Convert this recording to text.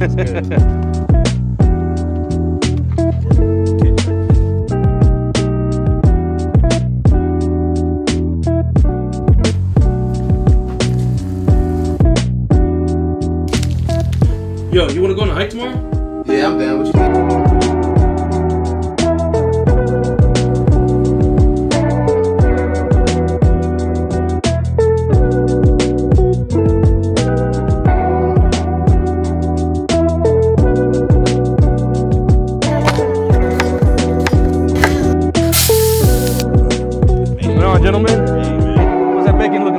Yo, you wanna go on a hike tomorrow? Yeah, I'm down. What you think? Gentlemen, what's that bacon look